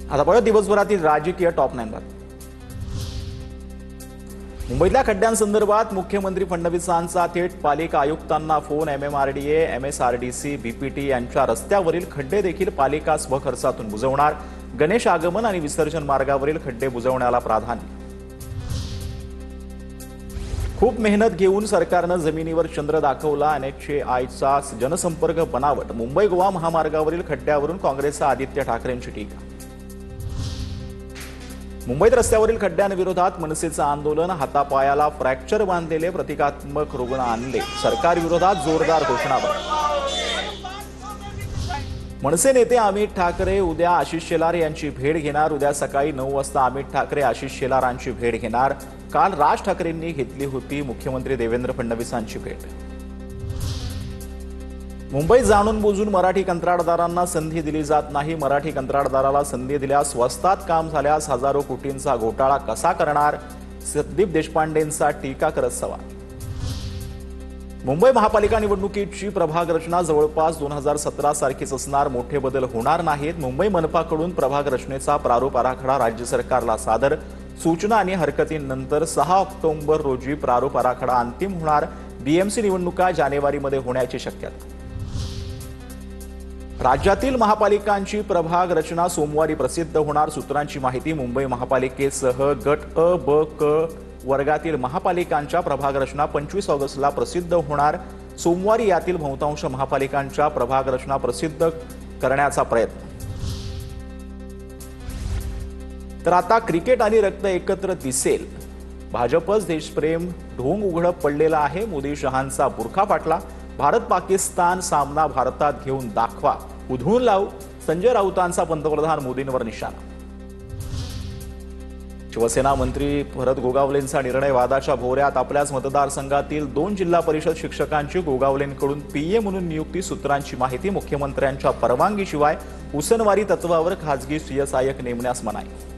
आता पाहूया दिवसभरातील राजकीय टॉप 9 बातम्या। मुंबईतल्या खड्ड्यांसंदर्भात मुख्यमंत्री फडणवीसांचा थेट पालिका आयुक्तांना फोन। MMRDA, MSRDC, BPT यांच्या रस्त्यावरील खड्डे देखील पालिका स्वखर्चातून बुजवणार। गणेश आगमन आणि विसर्जन मार्गावरील खड्डे बुजवण्याला प्राधान्य। खूप मेहनत घेऊन सरकारने जमिनीवर चंद्र दाखवला। NHAIचा जनसंपर्क बनावट। मुंबई गोवा महामार्गावरील खड्ड्यावरून काँग्रेसचा आदित्य ठाकरेंची टीका। मुंबईत रस्त्यावरील खड्ड्यांविरोधात मनसेचं आंदोलन। हातापायाला फ्रॅक्चर बांधलेले प्रतिकात्मक रुग्ण आणले। सरकारविरोधात जोरदार घोषणाबाजी। मनसे नेते अमित ठाकरे उद्या आशिष शेलार यांची भेट घेणार। उद्या सकाळी 9 वाजता अमित ठाकरे आशिष शेलारांची भेट घेणार। काल राज ठाकरेंनी घेतली होती मुख्यमंत्री देवेंद्र फडणवीसांची भेट। मुंबईत जाणून बुजून मराठी कंत्राटदारांना संधी दिली जात नाही। मराठी कंत्राटदाराला संधी दिल्यास स्वस्तात काम झाल्यास हजारो कोटींचा घोटाळा कसा करणार? संदीप देशपांडेंचा टीका करत सवाल। मुंबई महापालिका निवडणुकीची प्रभाग रचना जवळपास 2017 सारखीच असणार। मोठे बदल होणार नाहीत। मुंबई मनपाकडून प्रभाग रचनेचा प्रारूप आराखडा राज्य सरकारला सादर। सूचना आणि हरकतींनंतर 6 ऑक्टोबर रोजी प्रारूप आराखडा अंतिम होणार। BMC निवडणुका जानेवारीमध्ये होण्याची शक्यता। राज्यातील महापालिकांची प्रभाग रचना सोमवारी प्रसिद्ध होणार। सूत्रांची माहिती। मुंबई महापालिकेसह गट अ, ब, क वर्गातील महापालिकांच्या प्रभाग रचना 25 ऑगस्टला प्रसिद्ध होणार। सोमवारी यातील बहुतांश महापालिकांच्या प्रभाग रचना प्रसिद्ध करण्याचा प्रयत्न। तर आता क्रिकेट आणि रक्त एकत्र दिसेल। भाजपच देशप्रेम ढोंग उघड पडलेला आहे। मोदी शहांचा बुरखा फाटला। भारत पाकिस्तान सामना भारतात घेऊन दाखवा, उधळून लावू। संजय राऊतांचा पंतप्रधान मोदींवर निशाणा। शिवसेना मंत्री भरत गोगावलेंचा निर्णय वादाच्या भोवऱ्यात। आपल्याच मतदारसंघातील 2 जिल्हा परिषद शिक्षकांची गोगावलेंकडून PA म्हणून नियुक्ती। सूत्रांची माहिती। मुख्यमंत्र्यांच्या परवानगीशिवाय उसनवारी तत्वावर खासगी सहाय्यक नेमण्यास मनाई।